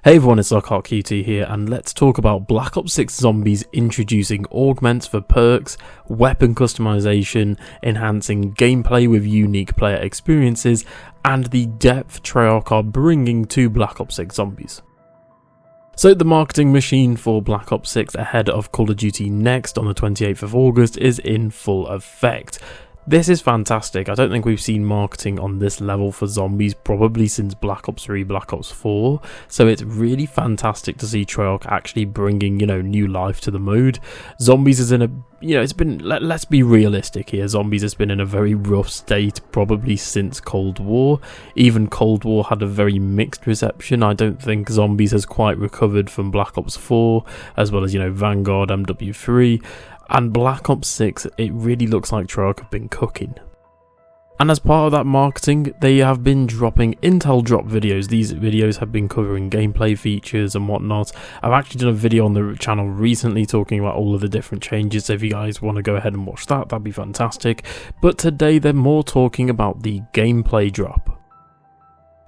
Hey everyone, it's LockhartQT here, and let's talk about Black Ops 6 Zombies introducing augments for perks, weapon customization, enhancing gameplay with unique player experiences, and the depth Treyarch are bringing to Black Ops 6 Zombies. So the marketing machine for Black Ops 6 ahead of Call of Duty Next on the 28th of August is in full effect. This is fantastic. I don't think we've seen marketing on this level for zombies probably since Black Ops 3, Black Ops 4, so it's really fantastic to see Treyarch actually bringing, new life to the mode. Zombies is in a, it's been, let's be realistic here, Zombies has been in a very rough state probably since Cold War. Even Cold War had a very mixed reception. I don't think Zombies has quite recovered from Black Ops 4, as well as, Vanguard, MW3. And Black Ops 6, it really looks like Treyarch have been cooking. And as part of that marketing, they have been dropping Intel drop videos. These videos have been covering gameplay features and whatnot. I've actually done a video on the channel recently talking about all of the different changes, so if you guys want to go ahead and watch that, that'd be fantastic. But today they're more talking about the gameplay drop.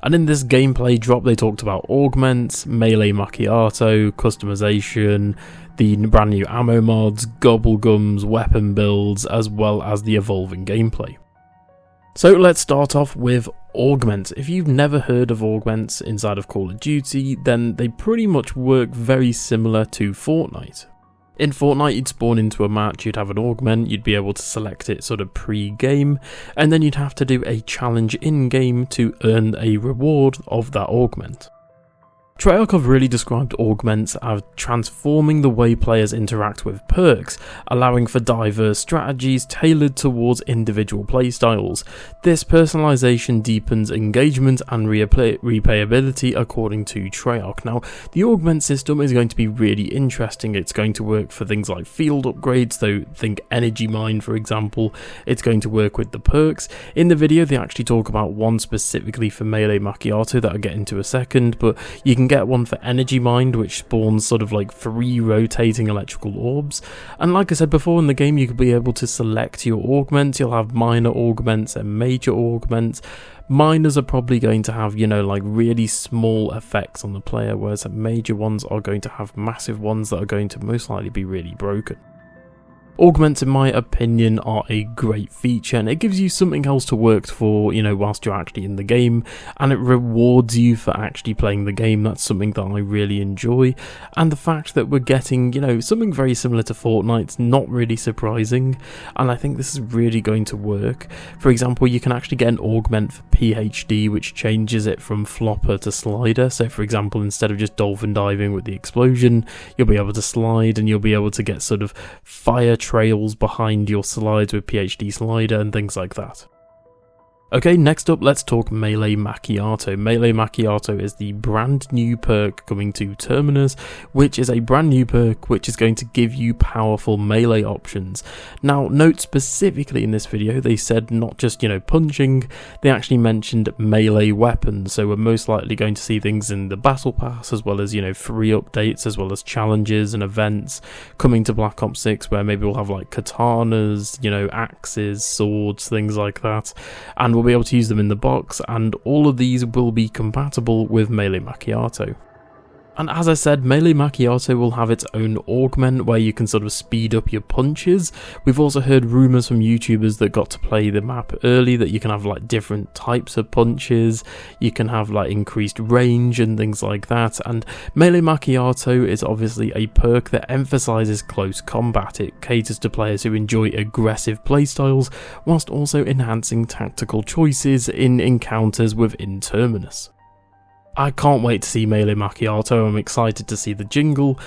And in this gameplay drop, they talked about augments, melee macchiato, customization, the brand new ammo mods, gobblegums, weapon builds, as well as the evolving gameplay. So let's start off with augments. If you've never heard of augments inside of Call of Duty, then they pretty much work very similar to Fortnite. In Fortnite, you'd spawn into a match, you'd have an augment, you'd be able to select it sort of pre-game, and then you'd have to do a challenge in-game to earn a reward of that augment. Treyarch have really described augments as transforming the way players interact with perks, allowing for diverse strategies tailored towards individual playstyles. This personalization deepens engagement and replayability according to Treyarch. Now, the augment system is going to be really interesting. It's going to work for things like field upgrades, so think energy mine for example. It's going to work with the perks. In the video, they actually talk about one specifically for melee macchiato that I'll get into a second, but you can get one for energy mine, which spawns sort of like 3 rotating electrical orbs. And like I said before, in the game you could be able to select your augments. You'll have minor augments and major augments. Minors are probably going to have, like really small effects on the player, whereas major ones are going to have massive ones that are going to most likely be really broken. Augments, in my opinion, are a great feature, and it gives you something else to work for, whilst you're actually in the game, and it rewards you for actually playing the game. That's something that I really enjoy, and the fact that we're getting, something very similar to Fortnite's not really surprising, and I think this is really going to work. For example, you can actually get an augment for PhD, which changes it from flopper to slider. So for example, instead of just dolphin diving with the explosion, you'll be able to slide, and you'll be able to get sort of fire trails behind your slides with PhD slider and things like that. Okay, next up, let's talk Melee Macchiato. Melee Macchiato is the brand new perk coming to Terminus, which is a brand new perk which is going to give you powerful melee options. Now, note specifically in this video, they said not just, punching, they actually mentioned melee weapons. So we're most likely going to see things in the Battle Pass, as well as, free updates, as well as challenges and events coming to Black Ops 6, where maybe we'll have like katanas, axes, swords, things like that. And we'll be able to use them in the box, and all of these will be compatible with Melee Macchiato. And as I said, Melee Macchiato will have its own augment where you can sort of speed up your punches. We've also heard rumours from YouTubers that got to play the map early that you can have like different types of punches, you can have like increased range and things like that. And Melee Macchiato is obviously a perk that emphasises close combat. It caters to players who enjoy aggressive playstyles, whilst also enhancing tactical choices in encounters within Terminus. I can't wait to see Melee Macchiato. I'm excited to see the jingle,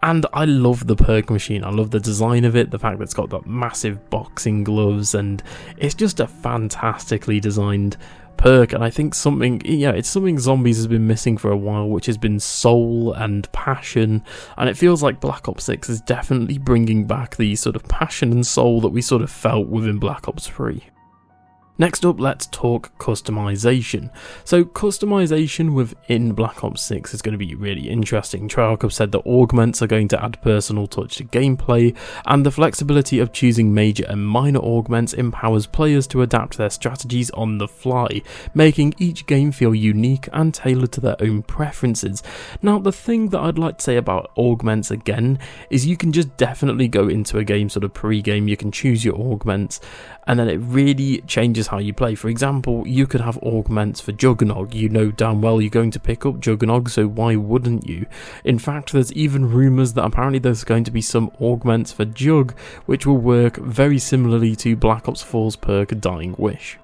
and I love the perk machine. I love the design of it, the fact that it's got that massive boxing gloves, and it's just a fantastically designed perk. And I think it's something Zombies has been missing for a while, which has been soul and passion, and it feels like Black Ops 6 is definitely bringing back the sort of passion and soul that we sort of felt within Black Ops 3. Next up, let's talk customization. So customization within Black Ops 6 is going to be really interesting. Treyarch have said that augments are going to add personal touch to gameplay, and the flexibility of choosing major and minor augments empowers players to adapt their strategies on the fly, making each game feel unique and tailored to their own preferences. Now, the thing that I'd like to say about augments again is you can just definitely go into a game sort of pre-game, you can choose your augments, and then it really changes how you play. For example, you could have augments for Juggernog. You know damn well you're going to pick up Juggernog, so why wouldn't you? In fact, there's even rumours that apparently there's going to be some augments for Jug, which will work very similarly to Black Ops 4's perk Dying Wish.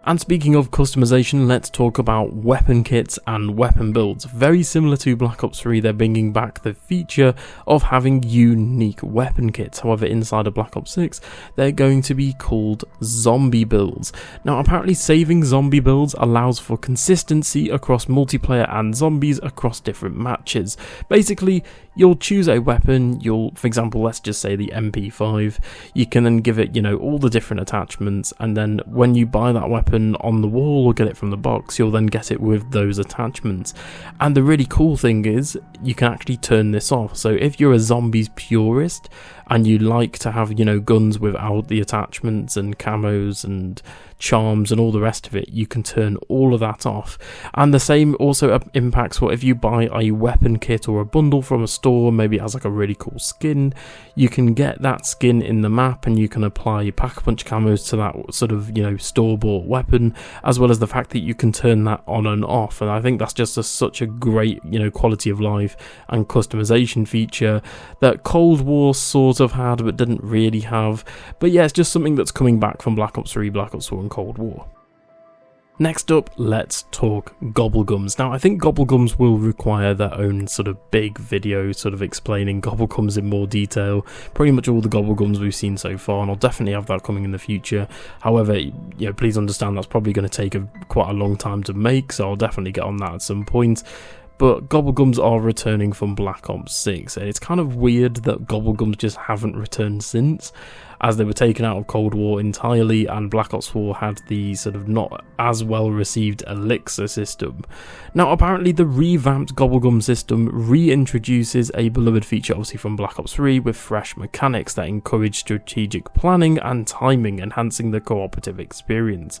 And speaking of customization, let's talk about weapon kits and weapon builds. Very similar to Black Ops 3, they're bringing back the feature of having unique weapon kits. However, inside of Black Ops 6, they're going to be called zombie builds. Now, apparently saving zombie builds allows for consistency across multiplayer and zombies across different matches. Basically, you'll choose a weapon, for example, let's just say the MP5, you can then give it, all the different attachments, and then when you buy that weapon on the wall or get it from the box, you'll then get it with those attachments. And the really cool thing is, you can actually turn this off. So if you're a zombies purist, and you like to have, guns without the attachments and camos and charms and all the rest of it, you can turn all of that off. And the same also impacts what if you buy a weapon kit or a bundle from a store, maybe it has like a really cool skin, you can get that skin in the map and you can apply Pack-a-Punch camos to that sort of, store-bought weapon, as well as the fact that you can turn that on and off. And I think that's just such a great, quality of life and customization feature that Cold War sort of had but didn't really have. But yeah, it's just something that's coming back from Black Ops 3, Black Ops 4 and Cold War. Next up, let's talk Gobblegums. Now, I think Gobblegums will require their own sort of big video sort of explaining Gobblegums in more detail. Pretty much all the Gobblegums we've seen so far, and I'll definitely have that coming in the future. However, please understand that's probably going to take quite a long time to make, so I'll definitely get on that at some point. But Gobblegums are returning from Black Ops 6, and it's kind of weird that Gobblegums just haven't returned since, as they were taken out of Cold War entirely, and Black Ops 4 had the sort of not as well received Elixir system. Now, apparently the revamped Gobblegum system reintroduces a beloved feature obviously from Black Ops 3 with fresh mechanics that encourage strategic planning and timing, enhancing the cooperative experience.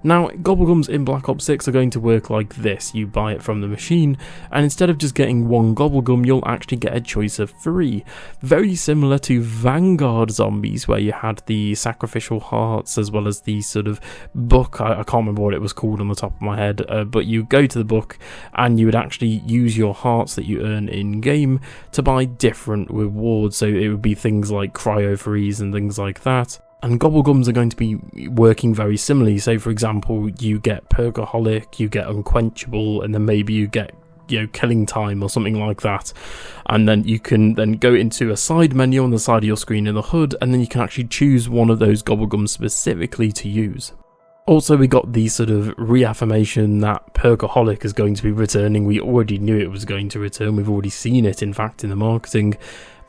Now, Gobblegums in Black Ops 6 are going to work like this. You buy it from the machine, and instead of just getting one Gobblegum, you'll actually get a choice of 3. Very similar to Vanguard Zombies, where you had the sacrificial hearts as well as the sort of book. I can't remember what it was called on the top of my head, but you go to the book and you would actually use your hearts that you earn in game to buy different rewards. So it would be things like cryo freeze and things like that. And Gobblegums are going to be working very similarly. So for example, you get Perkaholic, you get Unquenchable, and then maybe you get killing time or something like that, and then you can then go into a side menu on the side of your screen in the HUD, and then you can actually choose one of those Gobblegums specifically to use. Also, we got the sort of reaffirmation that Perkaholic is going to be returning. We already knew it was going to return, we've already seen it in fact in the marketing.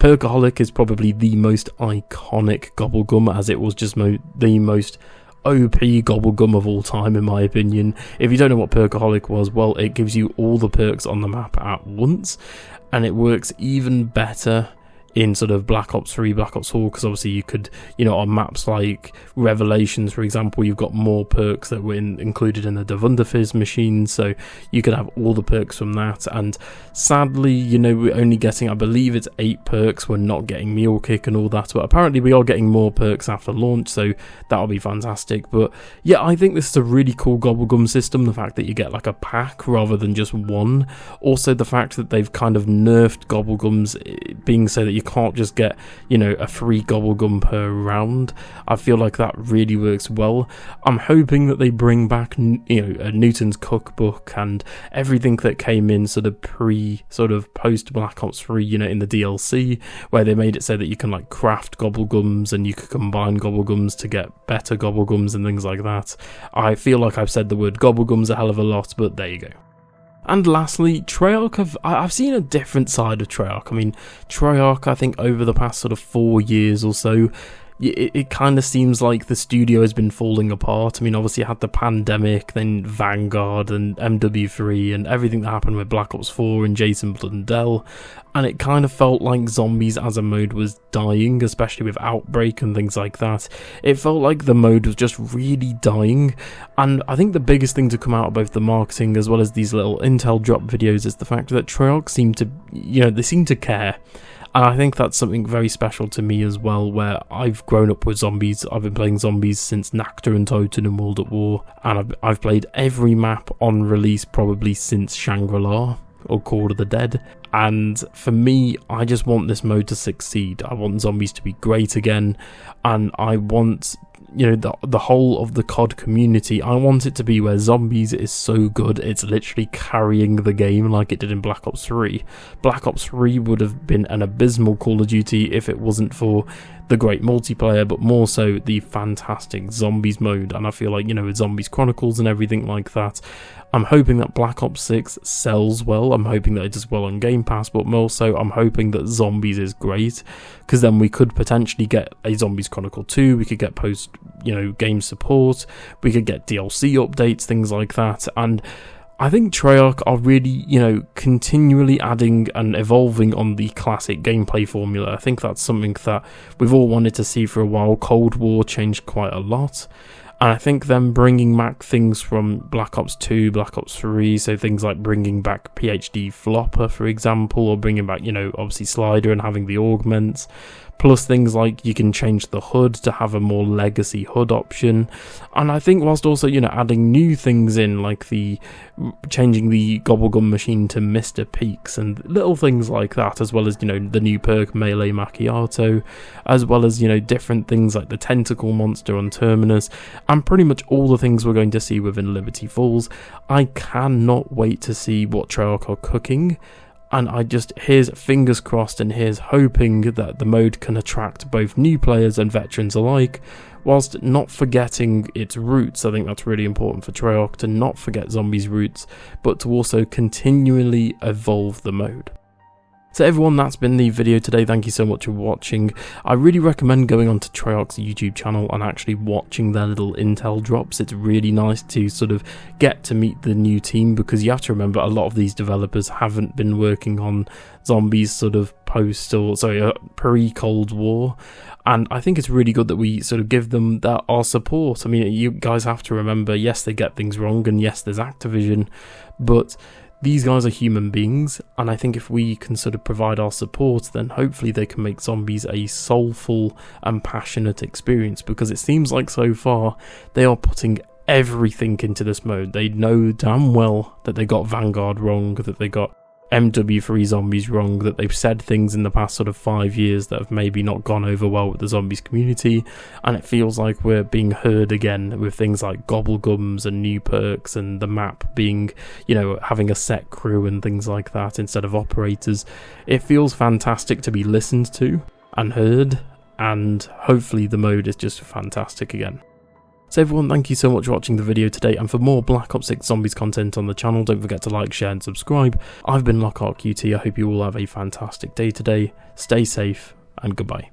Perkaholic is probably the most iconic Gobblegum, as it was just the most OP Gobblegum of all time, in my opinion. If you don't know what Perkaholic was, well, it gives you all the perks on the map at once, and it works even better in sort of Black Ops 3, Black Ops 4, because obviously you could, on maps like Revelations, for example, you've got more perks that were included in the Devunderfizz machine, so you could have all the perks from that. And sadly, we're only getting, I believe it's 8 perks, we're not getting Mule Kick and all that, but apparently we are getting more perks after launch, so that'll be fantastic. But yeah, I think this is a really cool Gobblegum system, the fact that you get like a pack rather than just one. Also the fact that they've kind of nerfed Gobblegums, being so that you can't just get, a free Gobblegum per round. I feel like that really works well. I'm hoping that they bring back, Newton's Cookbook and everything that came in sort of post Black Ops 3, in the DLC, where they made it so that you can like craft Gobblegums and you could combine Gobblegums to get better Gobblegums and things like that. I feel like I've said the word Gobblegums a hell of a lot, but there you go. And lastly, Treyarch I've seen a different side of Treyarch. I mean, Treyarch, I think over the past sort of 4 years or so, it kind of seems like the studio has been falling apart. I mean, obviously you had the pandemic, then Vanguard and MW3 and everything that happened with Black Ops 4 and Jason Blundell, and it kind of felt like zombies as a mode was dying, especially with Outbreak and things like that. It felt like the mode was just really dying, and I think the biggest thing to come out of both the marketing as well as these little intel drop videos is the fact that Treyarch seem to, they seem to care. And I think that's something very special to me as well, where I've grown up with zombies. I've been playing zombies since Nacta and Toten and World at War, and I've played every map on release probably since Shangri-La or Call of the Dead. And for me, I just want this mode to succeed. I want zombies to be great again, and I want the whole of the COD community, I want it to be where zombies is so good it's literally carrying the game like it did in Black Ops 3. Black Ops 3 would have been an abysmal Call of Duty if it wasn't for the great multiplayer, but more so the fantastic zombies mode. And I feel like, with Zombies Chronicles and everything like that, I'm hoping that Black Ops 6 sells well. I'm hoping that it does well on Game Pass, but more so I'm hoping that Zombies is great, because then we could potentially get a Zombies Chronicle 2, we could get post, game support, we could get DLC updates, things like that. And I think Treyarch are really, continually adding and evolving on the classic gameplay formula. I think that's something that we've all wanted to see for a while. Cold War changed quite a lot. And I think them bringing back things from Black Ops 2, Black Ops 3, so things like bringing back PhD Flopper, for example, or bringing back, obviously Slider and having the augments, plus things like you can change the HUD to have a more legacy HUD option. And I think whilst also, adding new things in, like changing the Gobblegum machine to Mr. Peaks and little things like that, as well as, the new perk Melee Macchiato, as well as, different things like the Tentacle Monster on Terminus, and pretty much all the things we're going to see within Liberty Falls. I cannot wait to see what Treyarch are cooking. And here's fingers crossed and here's hoping that the mode can attract both new players and veterans alike, whilst not forgetting its roots. I think that's really important for Treyarch, to not forget Zombies' roots, but to also continually evolve the mode. So everyone, that's been the video today. Thank you so much for watching. I really recommend going onto Treyarch's YouTube channel and actually watching their little intel drops. It's really nice to sort of get to meet the new team, because you have to remember a lot of these developers haven't been working on Zombies sort of pre-Cold War. And I think it's really good that we sort of give them our support. I mean, you guys have to remember, yes, they get things wrong, and yes, there's Activision, but these guys are human beings, and I think if we can sort of provide our support, then hopefully they can make Zombies a soulful and passionate experience, because it seems like so far they are putting everything into this mode. They know damn well that they got Vanguard wrong, that they got MW3 Zombies wrong, that they've said things in the past sort of 5 years that have maybe not gone over well with the Zombies community, and it feels like we're being heard again with things like Gobblegums and new perks and the map being, having a set crew and things like that instead of operators. It feels fantastic to be listened to and heard, and hopefully the mode is just fantastic again. So everyone, thank you so much for watching the video today, and for more Black Ops 6 Zombies content on the channel, don't forget to like, share and subscribe. I've been Lockhart QT, I hope you all have a fantastic day today, stay safe, and goodbye.